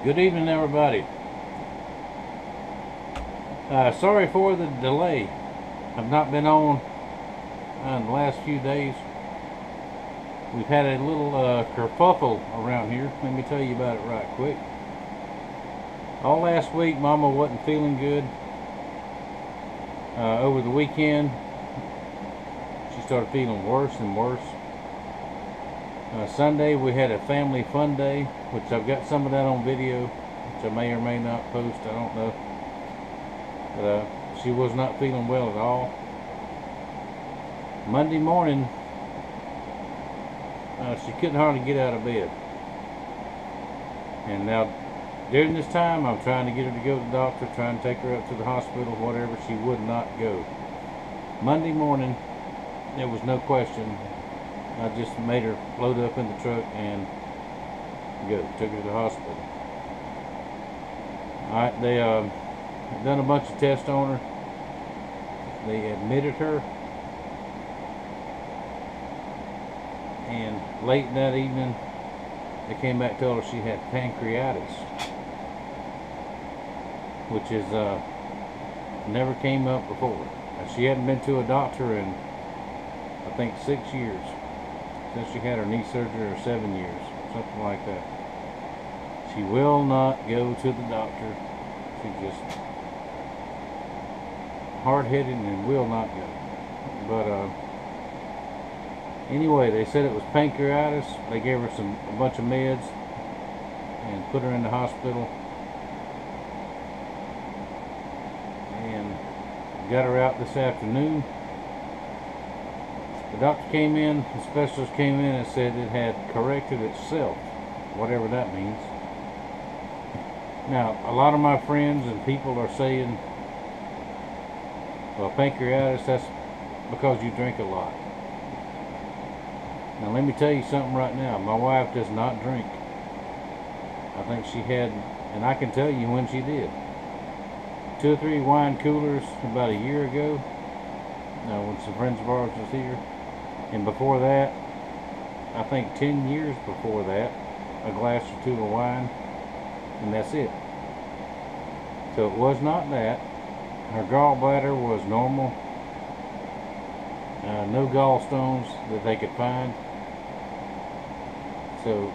Good evening, everybody. Sorry for the delay. I've not been on in the last few days. We've had a little kerfuffle around here. Let me tell you about it right quick. All last week, Mama wasn't feeling good. Over the weekend, she started feeling worse and worse. Sunday, we had a family fun day, which I've got some of that on video, which I may or may not post. I don't know. But she was not feeling well at all. Monday morning, she couldn't hardly get out of bed. And now, during this time, I'm trying to get her to go to the doctor, trying to take her up to the hospital, whatever. She would not go. Monday morning, there was no question. I just made her load up in the truck and go. Took her to the hospital. Alright, they done a bunch of tests on her. They admitted her. And late that evening, they came back and told her she had pancreatitis, which is never came up before. She hadn't been to a doctor in, I think, 6 years. Since she had her knee surgery, or 7 years, something like that. She will not go to the doctor. She's just hard-headed and will not go. But anyway, they said it was pancreatitis. They gave her a bunch of meds and put her in the hospital and got her out this afternoon. The doctor came in, the specialist came in and said it had corrected itself, whatever that means. Now, a lot of my friends and people are saying, well, pancreatitis, that's because you drink a lot. Now, let me tell you something right now. My wife does not drink. I think she had, and I can tell you when she did. 2 or 3 wine coolers about a year ago, when some friends of ours was here. And before that, I think 10 years before that, a glass or 2 of wine, and that's it. So it was not that. Her gallbladder was normal. No gallstones that they could find. So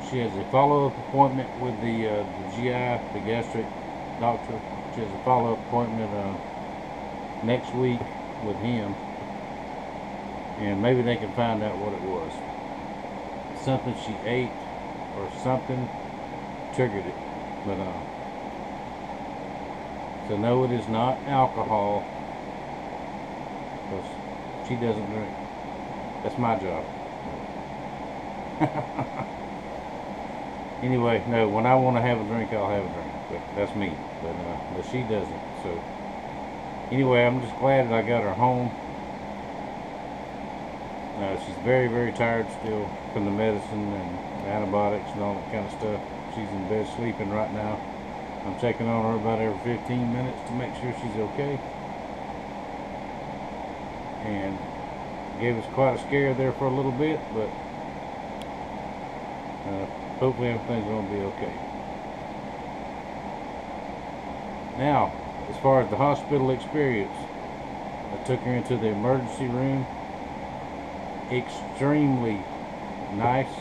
she has a follow-up appointment with the GI, the gastric doctor. She has a follow-up appointment next week with him. And maybe they can find out what it was. Something she ate or something triggered it. But so no, it is not alcohol, because she doesn't drink. That's my job. Anyway, no, when I want to have a drink, I'll have a drink. But that's me. But she doesn't. So anyway, I'm just glad that I got her home. She's very, very tired still from the medicine and the antibiotics and all that kind of stuff. She's in bed sleeping right now. I'm checking on her about every 15 minutes to make sure she's okay. And gave us quite a scare there for a little bit, but hopefully everything's going to be okay. Now, as far as the hospital experience, I took her into the emergency room. Extremely nice,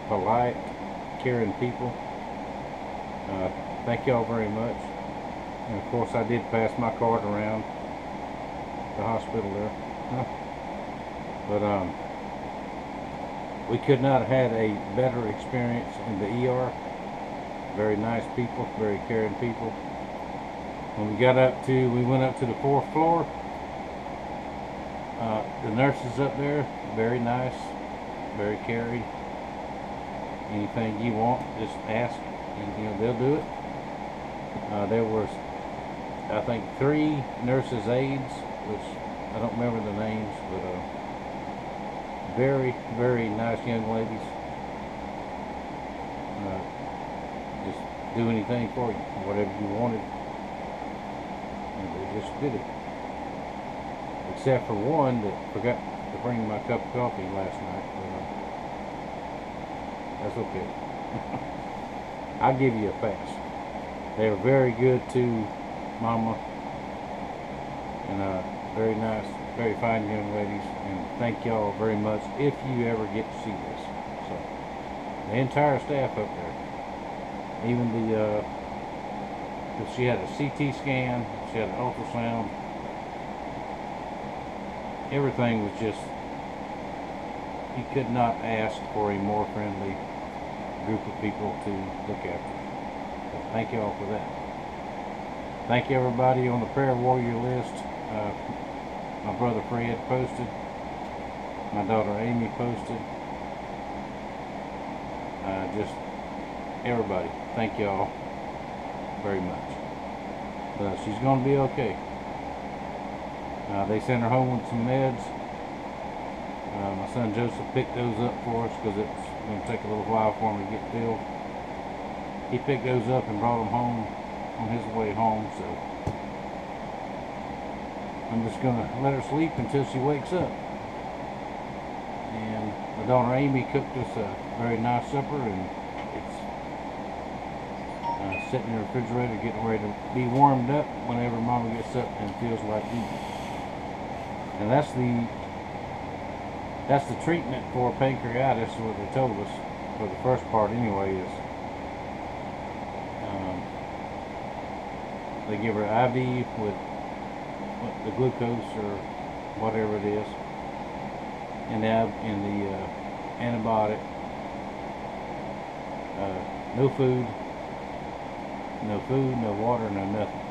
polite, caring people. Thank y'all very much. And of course, I did pass my card around the hospital there. But we could not have had a better experience in the ER. Very nice people, very caring people. When we went up to the 4th floor. The nurses up there, very nice, very caring. Anything you want, just ask, and they'll do it. There was, I think, 3 nurses' aides, which I don't remember the names, but very, very nice young ladies. Just do anything for you, whatever you wanted, and they just did it. Except for one that forgot to bring my cup of coffee last night, but that's okay. I'll give you a pass. They were very good to Mama, and very nice, very fine young ladies, and thank y'all very much if you ever get to see this. So, the entire staff up there, even the, she had a CT scan, she had an ultrasound, everything was just, you could not ask for a more friendly group of people to look after. So thank you all for that. Thank you everybody on the prayer warrior list. My brother Fred posted, my daughter Amy posted, just everybody, thank you all very much. But she's going to be okay. They sent her home with some meds. My son Joseph picked those up for us because it's going to take a little while for them to get filled. He picked those up and brought them home on his way home, so I'm just going to let her sleep until she wakes up. And my daughter Amy cooked us a very nice supper, and it's sitting in the refrigerator getting ready to be warmed up whenever Mama gets up and feels like eating. And that's the treatment for pancreatitis, what they told us, for the first part anyway, is they give her IV with the glucose or whatever it is, and the antibiotic, no food, no water, no nothing.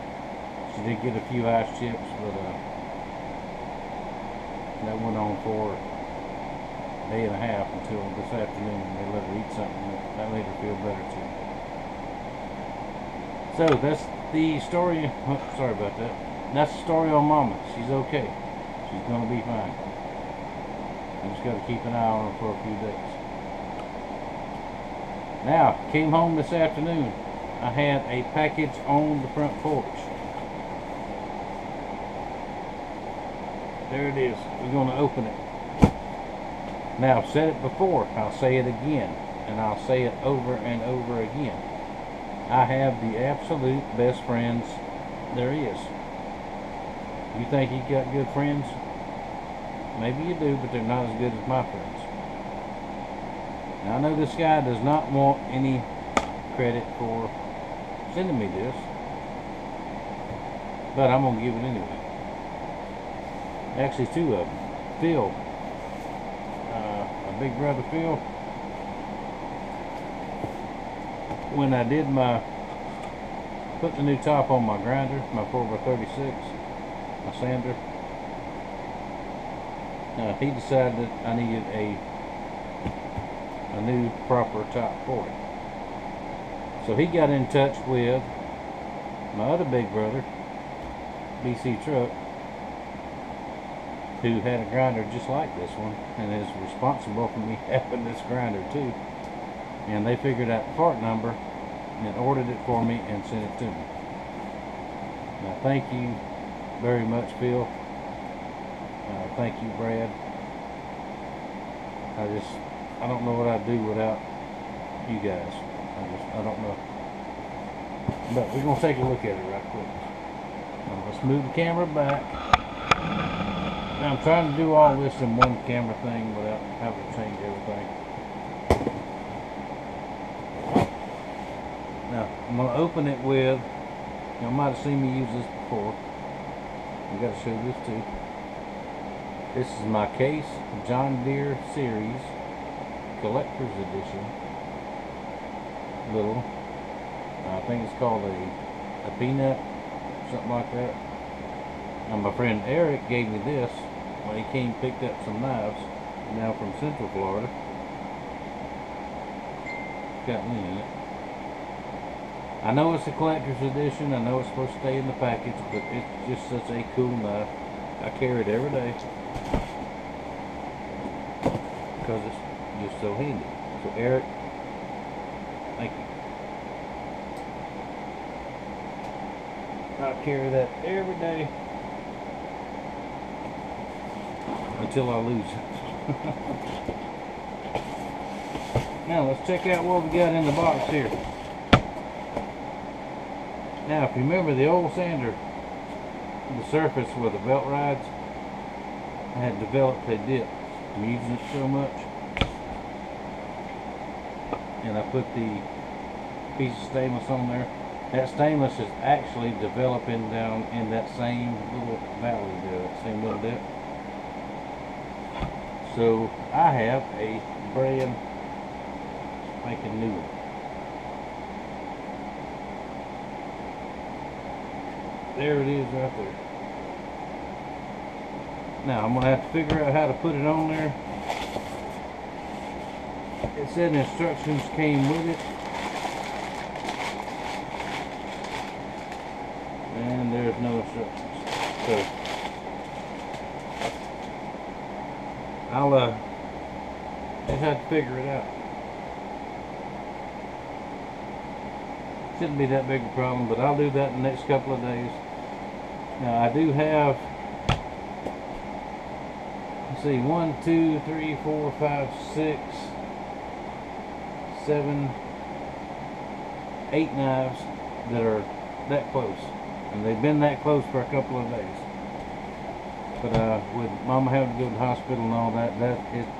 She did get a few ice chips, but that went on for a day and a half until this afternoon. They let her eat something that made her feel better too. So that's the story. Oh, sorry about that. That's the story on Mama. She's okay. She's gonna be fine. I just gotta keep an eye on her for a few days. Now, came home this afternoon. I had a package on the front porch. There it is. We're going to open it. Now, I've said it before. I'll say it again. And I'll say it over and over again. I have the absolute best friends there is. You think you got good friends? Maybe you do, but they're not as good as my friends. Now, I know this guy does not want any credit for sending me this, but I'm going to give it anyway. Actually, two of them. Phil, my big brother Phil, when I did put the new top on my grinder, my 4x36, my sander, he decided that I needed a new proper top for it. So he got in touch with my other big brother, BC Truck, who had a grinder just like this one and is responsible for me having this grinder too. And they figured out the part number and ordered it for me and sent it to me. Now thank you very much, Phil. Thank you, Brad. I don't know what I'd do without you guys. I don't know. But we're going to take a look at it right quick. Now, let's move the camera back. Now, I'm trying to do all this in one camera thing without having to change everything. Now, I'm going to open it with, y'all might have seen me use this before. I've got to show this too. This is my Case John Deere Series Collector's Edition. Little, I think it's called a peanut, something like that. And my friend Eric gave me this when he came and picked up some knives, now from Central Florida. It's got me in it. I know it's a collector's edition, I know it's supposed to stay in the package, but it's just such a cool knife. I carry it every day because it's just so handy. So Eric, thank you. I'll carry that every day until I lose it. Now let's check out what we got in the box here. Now, if you remember the old sander, the surface where the belt rides, I had developed a dip. I'm using it so much, and I put the piece of stainless on there. That stainless is actually developing down in that same little valley there, that same little dip. So I have a brand spanking new one. There it is right there. Now I'm going to have to figure out how to put it on there. It said instructions came with it. And there's no instructions. So I'll just have to figure it out. Shouldn't be that big a problem, but I'll do that in the next couple of days. Now I do have, let's see, 1, 2, 3, 4, 5, 6, 7, 8 knives that are that close, and they've been that close for a couple of days. But with Mama having to go to the hospital and all that,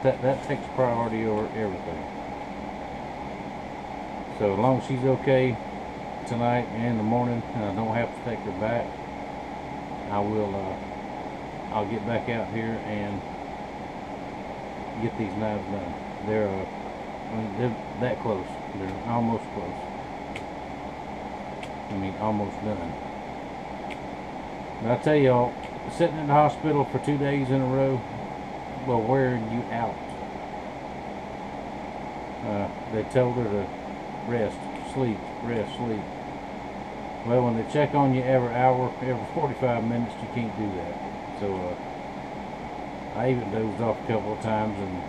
that takes priority over everything. So as long as she's okay tonight and in the morning, and I don't have to take her back, I'll get back out here and get these knives done. They're that close. They're almost close. I mean, almost done. But I tell y'all, sitting in the hospital for 2 days in a row will wear you out. They told her to rest, sleep, rest, sleep. Well, when they check on you every hour, every 45 minutes, you can't do that. So I even dozed off a couple of times, and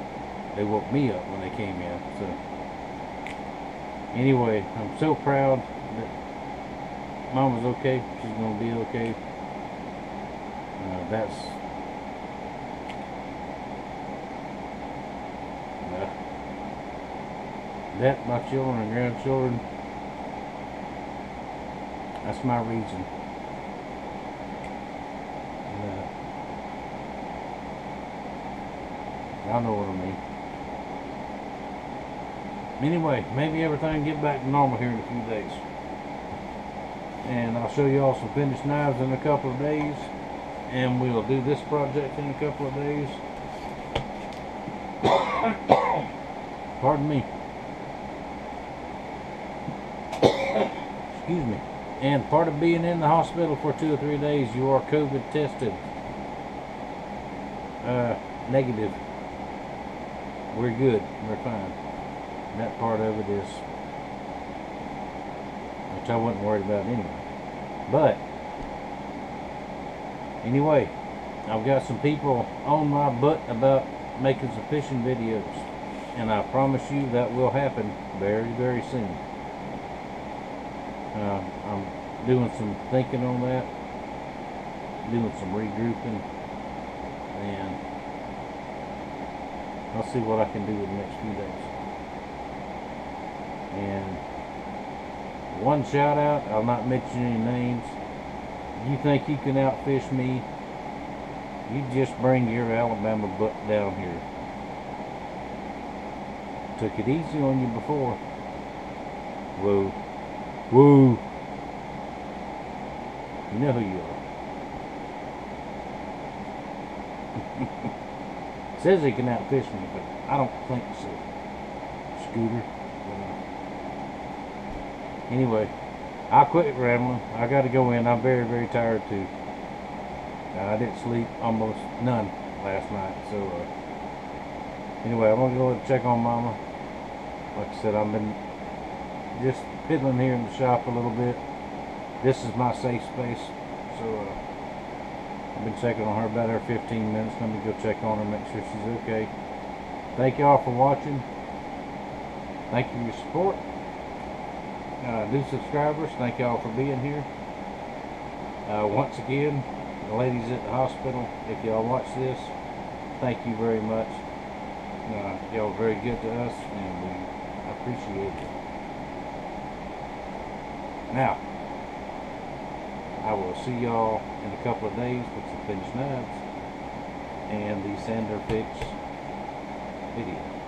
they woke me up when they came in. So anyway, I'm so proud that Mama's okay. She's gonna be okay. That my children and grandchildren, that's my reason. Y'all know what I mean. Anyway, maybe everything will get back to normal here in a few days. And I'll show you all some finished knives in a couple of days. And we'll do this project in a couple of days. Pardon me. Excuse me. And part of being in the hospital for 2 or 3 days, you are COVID tested. Negative. We're good. We're fine. That part of it is, which I wasn't worried about anyway. But anyway, I've got some people on my butt about making some fishing videos, and I promise you that will happen very, very soon. I'm doing some thinking on that, doing some regrouping, and I'll see what I can do in the next few days. And one shout out, I'll not mention any names. You think you can outfish me? You just bring your Alabama butt down here. Took it easy on you before. Whoa. Whoa. You know who you are. Says he can outfish me, but I don't think so. Scooter. Anyway, I'll quit rambling. I got to go in. I'm very, very tired too. I didn't sleep almost none last night. So anyway, I'm going to go and check on Mama. Like I said, I've been just fiddling here in the shop a little bit. This is my safe space. So I've been checking on her about every 15 minutes. Let me go check on her, make sure she's okay. Thank y'all for watching. Thank you for your support. New subscribers, thank y'all for being here. Once again, the ladies at the hospital, if y'all watch this, thank you very much. Y'all are very good to us, and we appreciate it. Now, I will see y'all in a couple of days with some finished nuts and the sander fix video.